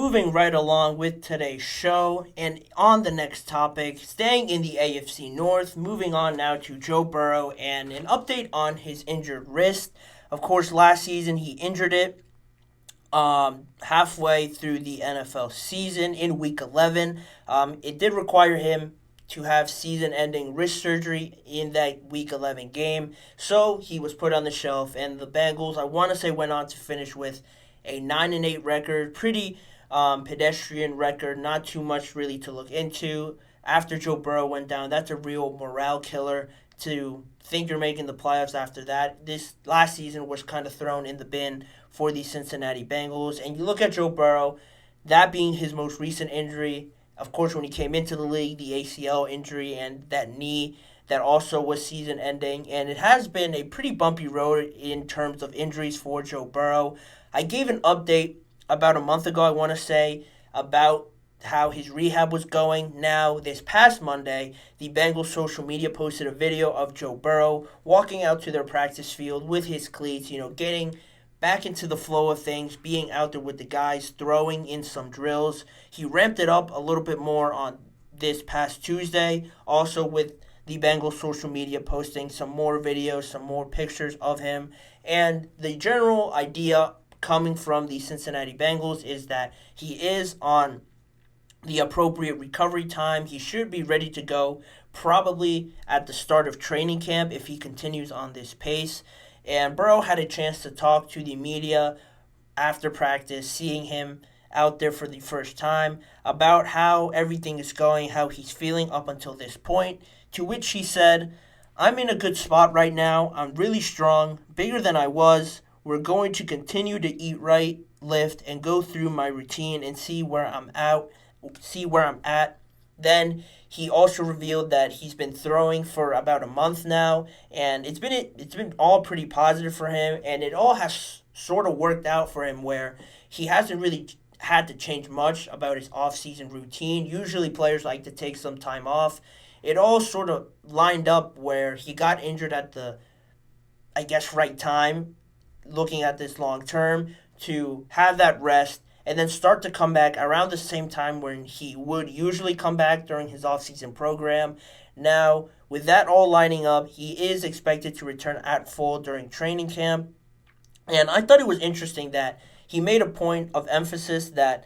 moving right along with today's show, and on the next topic, staying in the AFC North, moving on now to Joe Burrow and an update on his injured wrist. Of course, last season he injured it halfway through the NFL season in Week 11. It did require him to have season-ending wrist surgery in that Week 11 game, so he was put on the shelf. And the Bengals, I want to say, went on to finish with a 9-8 record, pretty pedestrian record, not too much really to look into. After Joe Burrow went down, that's a real morale killer to think you're making the playoffs after that. This last season was kind of thrown in the bin for the Cincinnati Bengals. And you look at Joe Burrow, that being his most recent injury, of course, when he came into the league, the ACL injury and that knee that also was season ending. And it has been a pretty bumpy road in terms of injuries for Joe Burrow. I gave an update about a month ago, I want to say, about how his rehab was going. Now, this past Monday, the Bengals social media posted a video of Joe Burrow walking out to their practice field with his cleats, getting back into the flow of things, being out there with the guys, throwing in some drills. He ramped it up a little bit more on this past Tuesday, also with the Bengals social media posting some more videos, some more pictures of him. And the general idea coming from the Cincinnati Bengals is that he is on the appropriate recovery time. He should be ready to go probably at the start of training camp if he continues on this pace. And Burrow had a chance to talk to the media after practice, seeing him out there for the first time, about how everything is going, how he's feeling up until this point, to which he said, "I'm in a good spot right now. I'm really strong, bigger than I was. We're going to continue to eat right, lift, and go through my routine and see where I'm at. Then he also revealed that he's been throwing for about a month now, and it's been all pretty positive for him, and it all has sort of worked out for him where he hasn't really had to change much about his off-season routine. Usually players like to take some time off. It all sort of lined up where he got injured at the, I guess, right time, looking at this long term, to have that rest and then start to come back around the same time when he would usually come back during his offseason program. Now, with that all lining up, he is expected to return at full during training camp. And I thought it was interesting that he made a point of emphasis that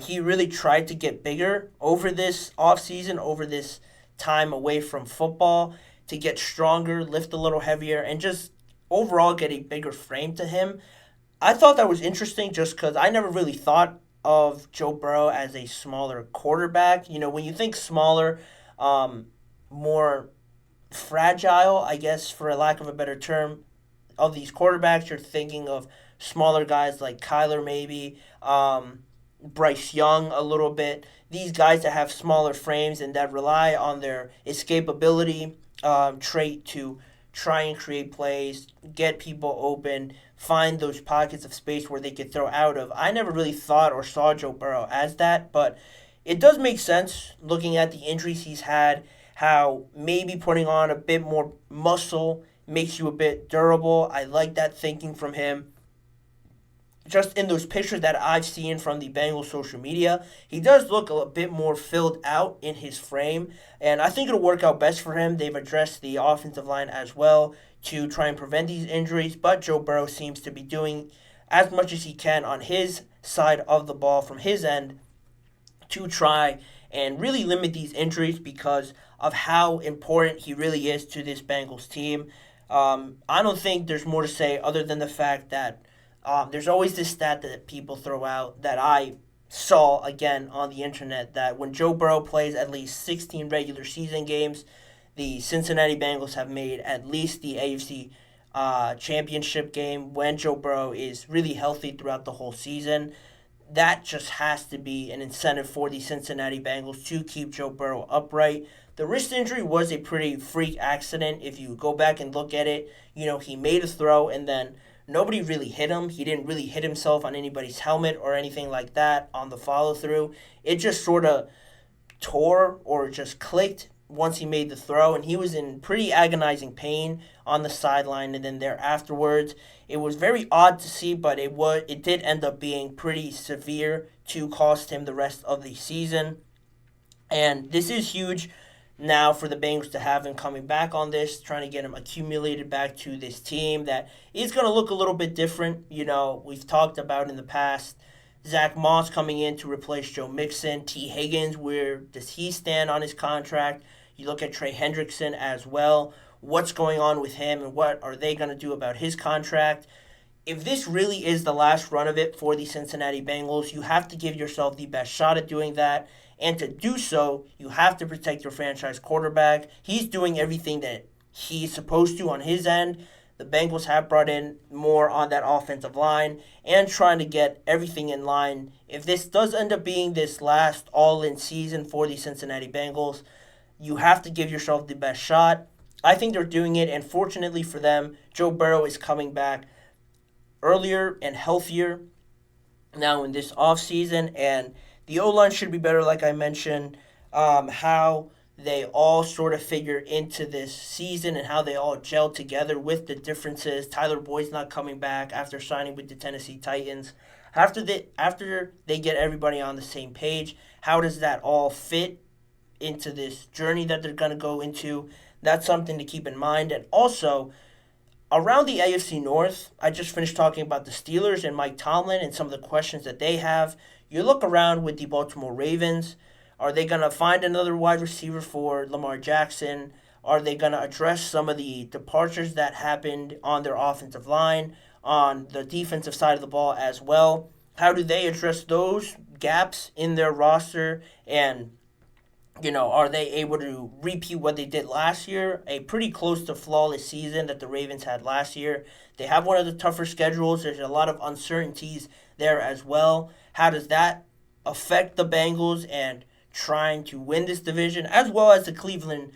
he really tried to get bigger over this offseason, over this time away from football, to get stronger, lift a little heavier, and just overall get a bigger frame to him. I thought that was interesting just because I never really thought of Joe Burrow as a smaller quarterback. When you think smaller, more fragile, I guess, for a lack of a better term, of these quarterbacks, you're thinking of smaller guys like Kyler maybe, Bryce Young a little bit. These guys that have smaller frames and that rely on their escapability trait to try and create plays, get people open, find those pockets of space where they could throw out of. I never really thought or saw Joe Burrow as that, but it does make sense looking at the injuries he's had, how maybe putting on a bit more muscle makes you a bit durable. I like that thinking from him. Just in those pictures that I've seen from the Bengals social media, he does look a bit more filled out in his frame, and I think it'll work out best for him. They've addressed the offensive line as well to try and prevent these injuries, but Joe Burrow seems to be doing as much as he can on his side of the ball from his end to try and really limit these injuries because of how important he really is to this Bengals team. I don't think there's more to say other than the fact that there's always this stat that people throw out that I saw again on the internet, that when Joe Burrow plays at least 16 regular season games, the Cincinnati Bengals have made at least the AFC championship game when Joe Burrow is really healthy throughout the whole season. That just has to be an incentive for the Cincinnati Bengals to keep Joe Burrow upright. The wrist injury was a pretty freak accident. If you go back and look at it, he made a throw and then nobody really hit him. He didn't really hit himself on anybody's helmet or anything like that on the follow-through. It just sort of tore or just clicked once he made the throw, and he was in pretty agonizing pain on the sideline, and then there afterwards. It was very odd to see, but it did end up being pretty severe to cost him the rest of the season. And this is huge now for the Bengals to have him coming back on this, trying to get him accumulated back to this team that is going to look a little bit different. We've talked about in the past Zach Moss coming in to replace Joe Mixon. T. Higgins, where does he stand on his contract? You look at Trey Hendrickson as well. What's going on with him and what are they going to do about his contract? If this really is the last run of it for the Cincinnati Bengals, you have to give yourself the best shot at doing that. And to do so, you have to protect your franchise quarterback. He's doing everything that he's supposed to on his end. The Bengals have brought in more on that offensive line and trying to get everything in line. If this does end up being this last all-in season for the Cincinnati Bengals, you have to give yourself the best shot. I think they're doing it, and fortunately for them, Joe Burrow is coming back earlier and healthier now in this offseason, and the O-line should be better, like I mentioned. How they all sort of figure into this season and how they all gel together with the differences. Tyler Boyd's not coming back after signing with the Tennessee Titans. After they get everybody on the same page, how does that all fit into this journey that they're going to go into? That's something to keep in mind. And also, around the AFC North, I just finished talking about the Steelers and Mike Tomlin and some of the questions that they have. You look around with the Baltimore Ravens. Are they going to find another wide receiver for Lamar Jackson? Are they going to address some of the departures that happened on their offensive line, on the defensive side of the ball as well? How do they address those gaps in their roster? And, are they able to repeat what they did last year? A pretty close to flawless season that the Ravens had last year. They have one of the tougher schedules. There's a lot of uncertainties there as well. How does that affect the Bengals and trying to win this division, as well as the Cleveland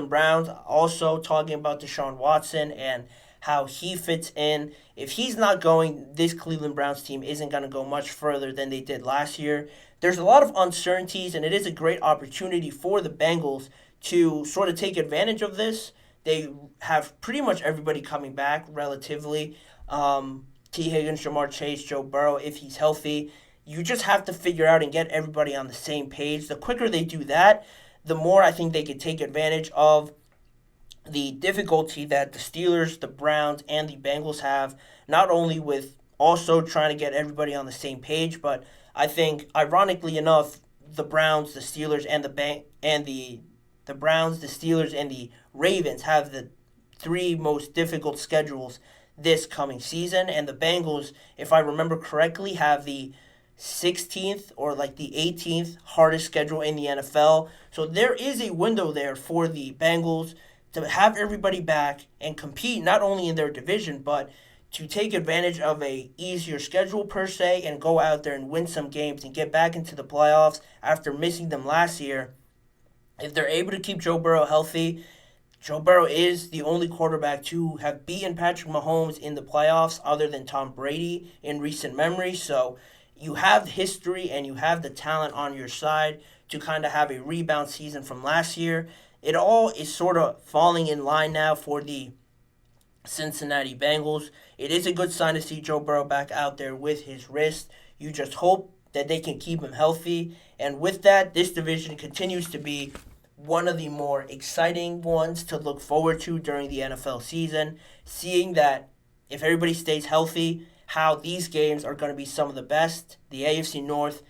Browns? Also talking about Deshaun Watson and how he fits in. If he's not going, this Cleveland Browns team isn't going to go much further than they did last year. There's a lot of uncertainties, and it is a great opportunity for the Bengals to sort of take advantage of this. They have pretty much everybody coming back relatively. T. Higgins, Jamar Chase, Joe Burrow, if he's healthy. You just have to figure out and get everybody on the same page. The quicker they do that, the more I think they can take advantage of the difficulty that the Steelers, the Browns, and the Bengals have, not only with also trying to get everybody on the same page, but I think, ironically enough, the Browns, the Steelers, and the Browns, the Steelers, and the Ravens have the three most difficult schedules this coming season, and the Bengals, if I remember correctly, have the 16th or like the 18th hardest schedule in the NFL. So there is a window there for the Bengals to have everybody back and compete not only in their division, but to take advantage of a easier schedule per se and go out there and win some games and get back into the playoffs after missing them last year. If they're able to keep Joe Burrow healthy, Joe Burrow is the only quarterback to have beaten Patrick Mahomes in the playoffs other than Tom Brady in recent memory. So you have history and you have the talent on your side to kind of have a rebound season from last year. It all is sort of falling in line now for the Cincinnati Bengals. It is a good sign to see Joe Burrow back out there with his wrist. You just hope that they can keep him healthy. And with that, this division continues to be one of the more exciting ones to look forward to during the NFL season. Seeing that if everybody stays healthy, how these games are going to be some of the best. The AFC North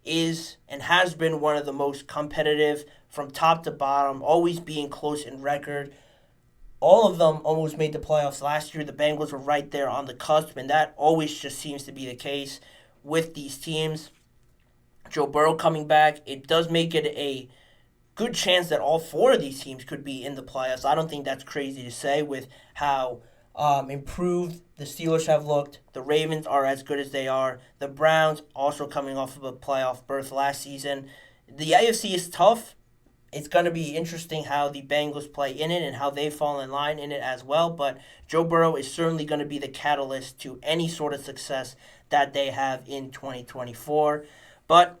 is and has been one of the most competitive from top to bottom, always being close in record. All of them almost made the playoffs last year. The Bengals were right there on the cusp, and that always just seems to be the case with these teams. Joe Burrow coming back, it does make it a good chance that all four of these teams could be in the playoffs. I don't think that's crazy to say with how improved the Steelers have looked. The Ravens are as good as they are. The Browns also coming off of a playoff berth last season. The AFC is tough. It's going to be interesting how the Bengals play in it and how they fall in line in it as well. But Joe Burrow is certainly going to be the catalyst to any sort of success that they have in 2024. But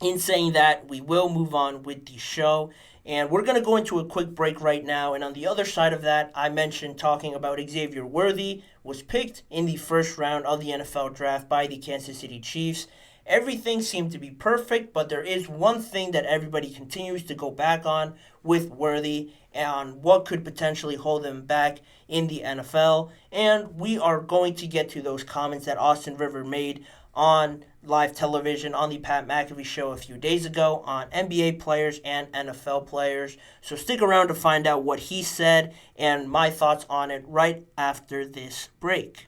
In saying that, we will move on with the show. And we're going to go into a quick break right now. And on the other side of that, I mentioned talking about Xavier Worthy was picked in the first round of the NFL draft by the Kansas City Chiefs. Everything seemed to be perfect, but there is one thing that everybody continues to go back on with Worthy and what could potentially hold him back in the NFL. And we are going to get to those comments that Austin River made on live television on the Pat McAfee show a few days ago on NBA players and NFL players. So stick around to find out what he said and my thoughts on it right after this break.